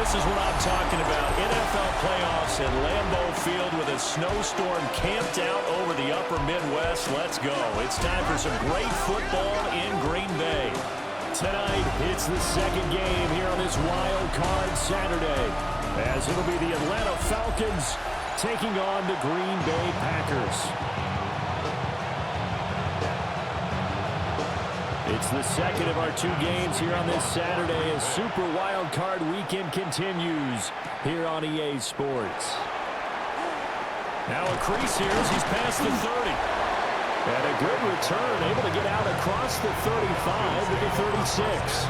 This is what I'm talking about. NFL playoffs at Lambeau Field with a snowstorm camped out over the upper Midwest. Let's go. It's time for some great football in Green Bay. Tonight, it's the second game here on this wild card Saturday, as it'll be the Atlanta Falcons taking on the Green Bay Packers. It's the second of our two games here on this Saturday as Super Wild Card Weekend continues here on EA Sports. Now a crease here as he's past the 30. And a good return, able to get out across the 35 to the 36.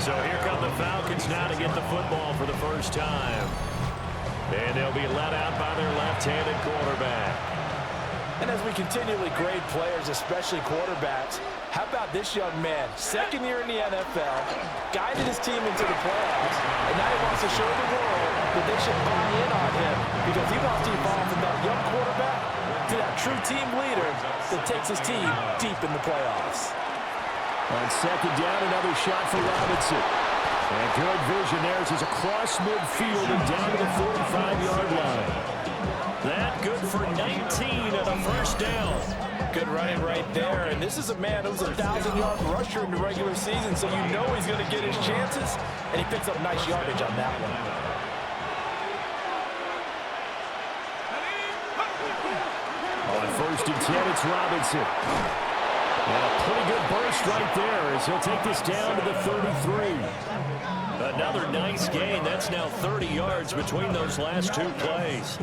So here come the Falcons now to get the football for the first time. And they'll be let out by their left-handed quarterback. And as we continually grade players, especially quarterbacks, how about this young man, second year in the NFL, guided his team into the playoffs, and now he wants to show the world that they should buy in on him because he wants to evolve from that young quarterback to that true team leader that takes his team deep in the playoffs. On second down, another shot for Robinson. And good vision there as he's across midfield and down to the 45-yard line. That good for 19 at the first down. Good running right there, and this is a man who's a 1,000-yard rusher in the regular season, so you know he's going to get his chances, and he picks up nice yardage on that one. On first and 10, it's Robinson. And a pretty good burst right there as he'll take this down to the 33. Another nice gain. That's now 30 yards between those last two plays.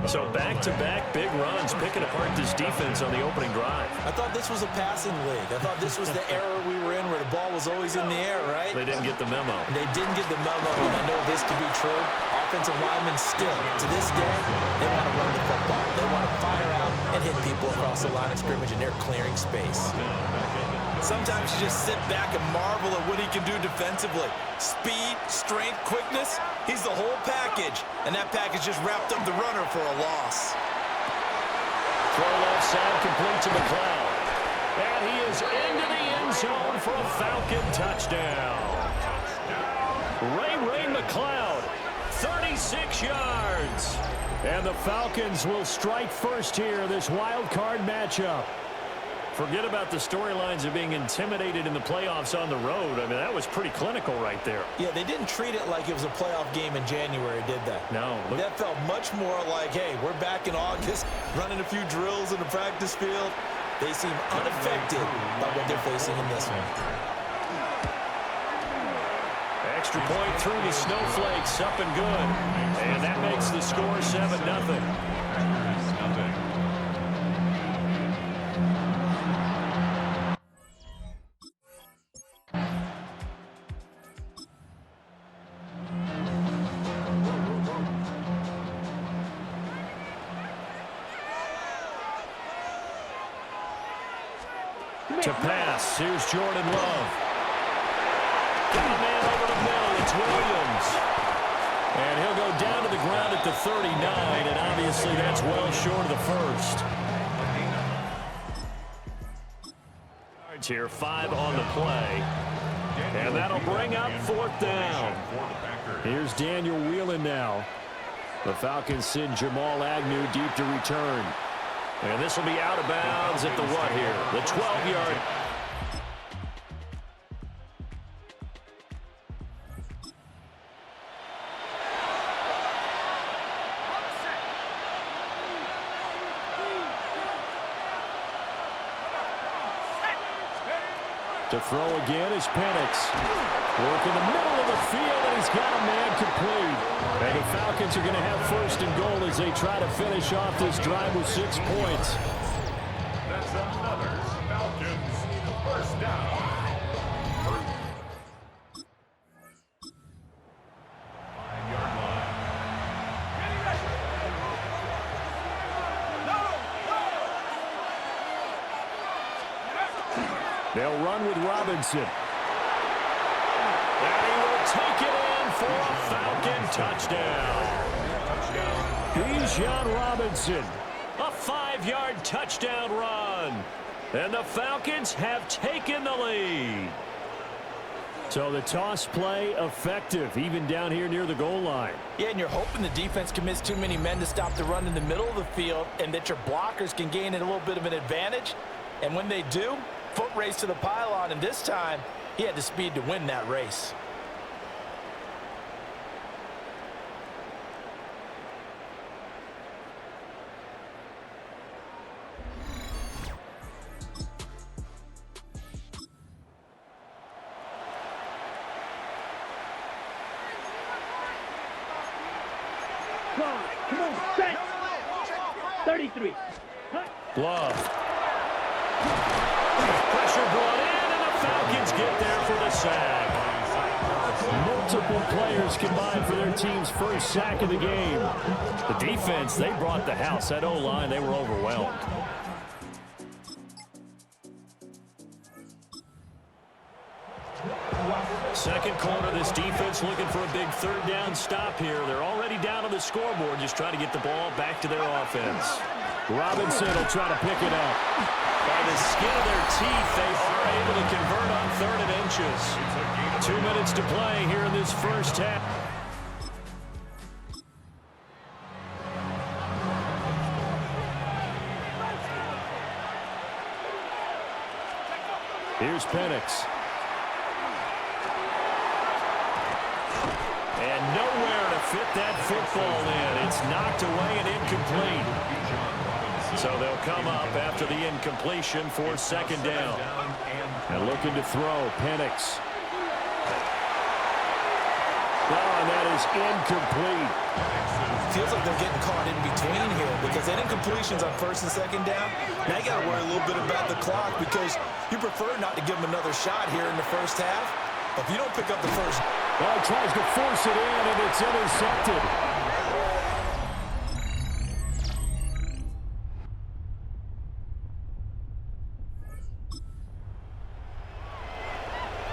So back-to-back big runs, picking apart this defense on the opening drive. I thought this was a passing league. I thought this was the era we were in where the ball was always in the air, right? They didn't get the memo. They didn't get the memo, and I know this to be true. Offensive linemen still, to this day, they want to run the football. They want to fire out and hit people across the line of scrimmage, and they're clearing space. Sometimes you just sit back and marvel at what he can do defensively. Speed, strength, quickness, he's the whole package. And that package just wrapped up the runner for a loss. Throw left side complete to McLeod. And he is into the end zone for a Falcon touchdown. Ray McLeod, 36 yards. And the Falcons will strike first here in this wild card matchup. Forget about the storylines of being intimidated in the playoffs on the road. I mean, that was pretty clinical right there. Yeah, they didn't treat it like it was a playoff game in January, did they? No. That felt much more like, hey, we're back in August, running a few drills in the practice field. They seem unaffected by what they're facing in this one. Extra point through the snowflakes, up and good. And that makes the score 7-0. To pass, here's Jordan Love. Got a man over the middle, it's Williams. And he'll go down to the ground at the 39, and obviously that's well short of the first. Here, 5 on the play. And that'll bring up fourth down. Here's Daniel Whelan now. The Falcons send Jamal Agnew deep to return. And this will be out of bounds at the what here? The 12-yard. To throw again is Penix. Work in the middle of the field, and he's got a man complete. And the Falcons are going to have first and goal as they try to finish off this drive with 6 points. That's another Falcons first down. They'll run with Robinson. And he will take it in for a Falcon touchdown. Bijan Robinson, a 5-yard touchdown run. And the Falcons have taken the lead. So the toss play effective, even down here near the goal line. Yeah, and you're hoping the defense commits too many men to stop the run in the middle of the field and that your blockers can gain a little bit of an advantage. And when they do, foot race to the pylon, and this time he had the speed to win that race. Come on, set. 33. Glove. Pressure brought in, and the Falcons get there for the sack. Multiple players combined for their team's first sack of the game. The defense, they brought the house. That O-line, they were overwhelmed. Second quarter, this defense looking for a big third down stop here. They're already down on the scoreboard, just trying to get the ball back to their offense. Robinson will try to pick it up. By the skin of their teeth, they are able to convert on 3rd and inches. 2 minutes to play here in this first half. Here's Penix. And nowhere to fit that football in. It's knocked away and incomplete. So they'll come up after the incompletion for 2nd down. And looking to throw, Penix. Oh, and that is incomplete. Feels like they're getting caught in between here because that incompletion's on 1st and 2nd down. Now you got to worry a little bit about the clock because you prefer not to give them another shot here in the first half. But if you don't pick up the first... Well, he tries to force it in, and it's intercepted.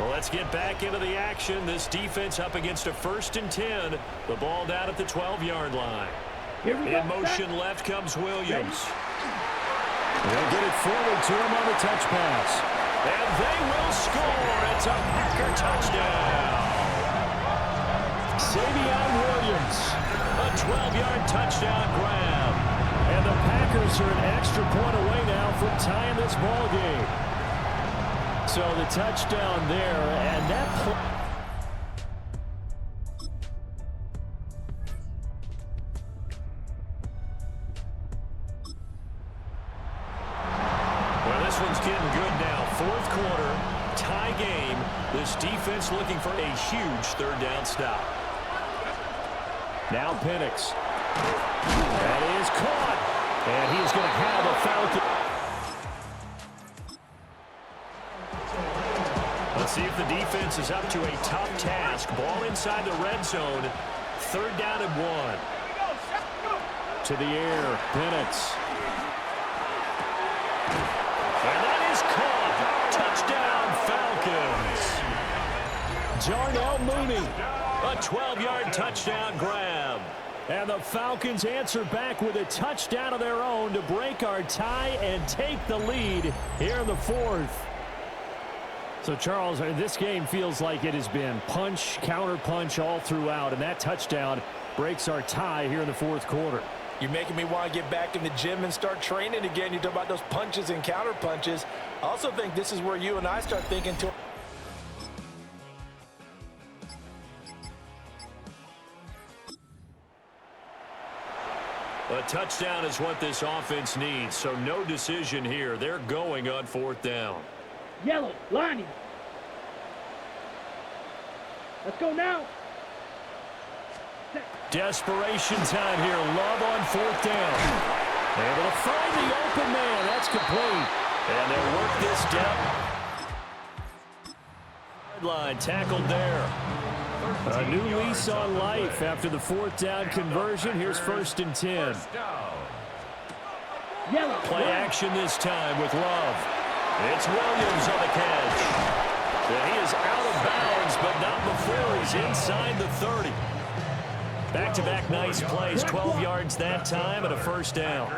Well, let's get back into the action. This defense up against a 1st and 10. The ball down at the 12-yard line. In motion left comes Williams. They'll get it forward to him on the touch pass. And they will score. It's a Packer touchdown. Savion Williams, a 12-yard touchdown grab. And the Packers are an extra point away now from tying this ball game. So the touchdown there, and that play. Well, this one's getting good now. 4th quarter, tie game. This defense looking for a huge 3rd down stop. Now Penix. That is caught. And he's going to have a Falcon. Let's see if the defense is up to a tough task. Ball inside the red zone. 3rd down and 1. To the air. Penix. And that is caught. Touchdown, Falcons. Jarnell Mooney. A 12-yard touchdown grab. And the Falcons answer back with a touchdown of their own to break our tie and take the lead here in the 4th. So, Charles, this game feels like it has been punch, counter-punch all throughout, and that touchdown breaks our tie here in the 4th quarter. You're making me want to get back in the gym and start training again. You talk about those punches and counter-punches. I also think this is where you and I start thinking to... A touchdown is what this offense needs, so no decision here. They're going on 4th down. Yellow, lining. Let's go now. Desperation time here. Love on 4th down. Able to find the open man. That's complete. And they'll work this down. Line tackled there. A new lease on life after the 4th down conversion. Here's 1st and 10. Play action this time with Love. It's Williams on the catch. And he is out of bounds, but not before he's inside the 30. Back-to-back nice plays. 12 yards that time and a 1st down.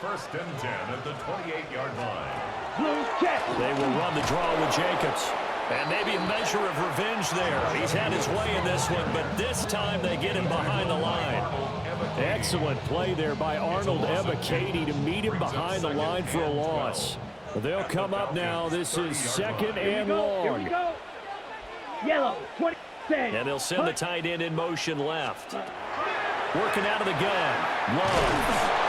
First and 10 at the 28-yard line. Blue check. They will run the draw with Jacobs. And maybe a measure of revenge there. He's had his way in this one, but this time they get him behind the line. Excellent play there by Arnold Ebiketie to meet him behind the line for a loss. They'll come up now. This is second and long. Here we go. Yellow, 20. And they'll send the tight end in motion left. Working out of the gun. Love.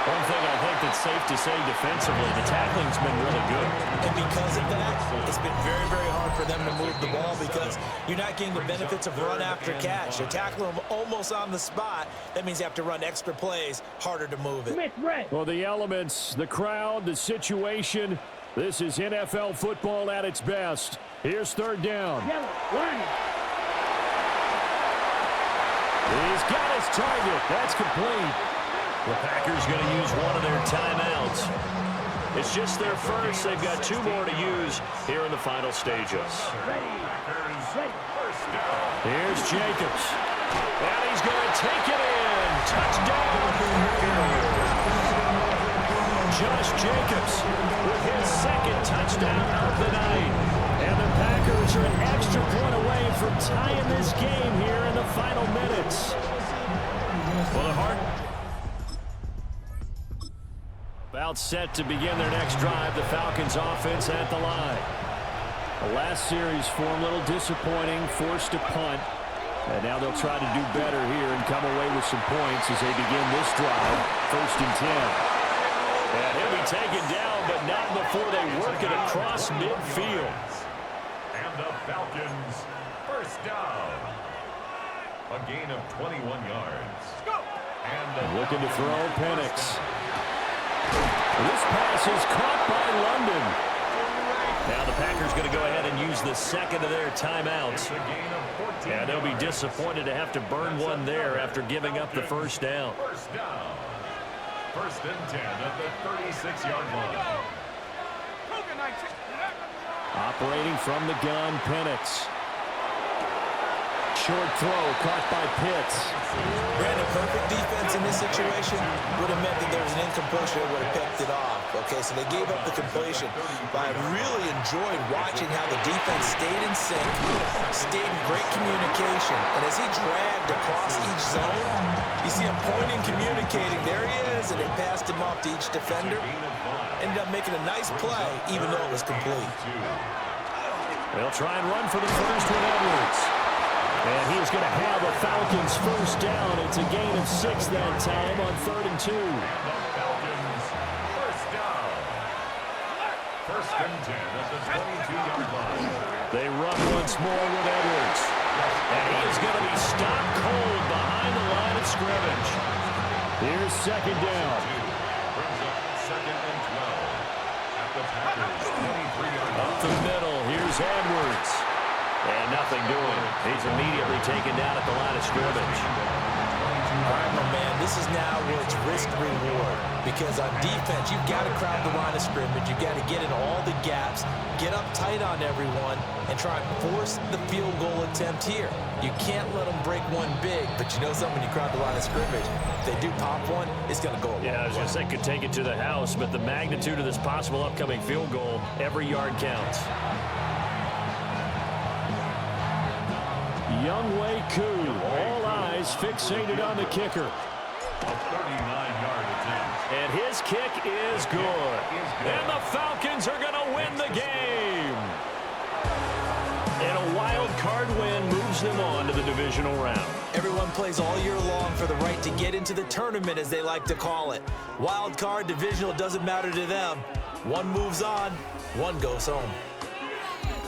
One thing I think that's safe to say defensively, the tackling's been really good. And because of that, it's been very, very hard for them to move the ball because you're not getting the benefits of run after catch. They're tackling them almost on the spot. That means you have to run extra plays, harder to move it. Well, the elements, the crowd, the situation, this is NFL football at its best. Here's third down. Yellow, line. He's got his target. That's complete. The Packers going to use one of their timeouts. It's just their first. They've got two more to use here in the final stages. Here's Jacobs. And he's going to take it in. Touchdown. Josh Jacobs with his second touchdown of the night. And the Packers are an extra point away from tying this game here in the final minutes. Well, the Hard about set to begin their next drive. The Falcons offense at the line. The last series for them, a little disappointing, forced to punt. And now they'll try to do better here and come away with some points as they begin this drive. First and 10. And he'll be taken down, but not before they work it across midfield. And the Falcons, first down. A gain of 21 yards. And looking to throw Penix. This pass is caught by London. Now the Packers going to go ahead and use the second of their timeouts. And they'll be disappointed to have to burn one there after giving up the first down. First down. First and 10 at the 36-yard line. Operating from the gun, Penix. Short throw caught by Pitts. Brandon, perfect defense in this situation would have meant that there was an incompletion that would have picked it off. Okay, so they gave up the completion. But I really enjoyed watching how the defense stayed in sync, stayed in great communication. And as he dragged across each zone, you see him pointing, communicating. There he is, and they passed him off to each defender. Ended up making a nice play, even though it was complete. They'll try and run for the first with Edwards. And he's going to have a Falcons first down. It's a gain of 6 that time on 3rd and 2. The Falcons, first down. First and 10 at the 22-yard line. They run once more with Edwards. And he is going to be stopped cold behind the line of scrimmage. Here's second down. Brings up second and 12 at the Packers' 23-yard line. Up the middle, here's Edwards. And nothing doing. He's immediately taken down at the line of scrimmage. All right, my man, this is now where it's risk-reward. Because on defense, you've got to crowd the line of scrimmage. You've got to get in all the gaps, get up tight on everyone, and try and force the field goal attempt here. You can't let them break one big, but you know something, when you crowd the line of scrimmage, if they do pop one, it's going to go a long way. I was going to say could take it to the house, but the magnitude of this possible upcoming field goal, every yard counts. Younghoe Koo, all eyes fixated on the kicker. A 39-yard attempt. And his kick is good. And the Falcons are going to win the game. And a wild card win moves them on to the divisional round. Everyone plays all year long for the right to get into the tournament, as they like to call it. Wild card, divisional, doesn't matter to them. One moves on, one goes home.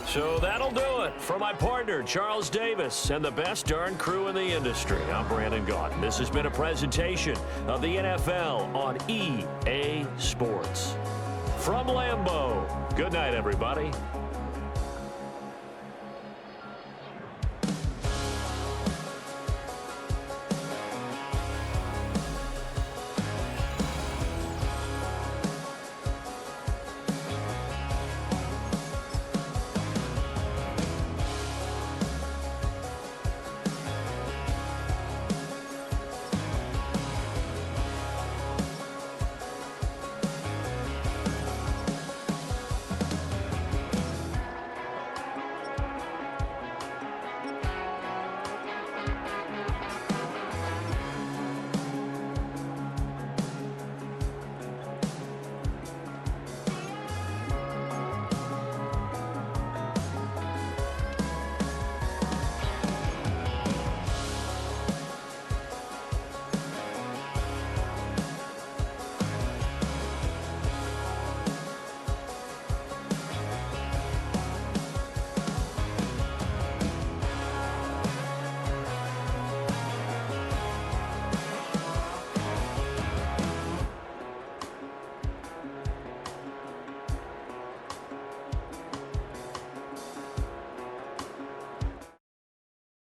So that'll do it. For my partner, Charles Davis, and the best darn crew in the industry, I'm Brandon Gaudin. This has been a presentation of the NFL on EA Sports. From Lambeau, good night, everybody.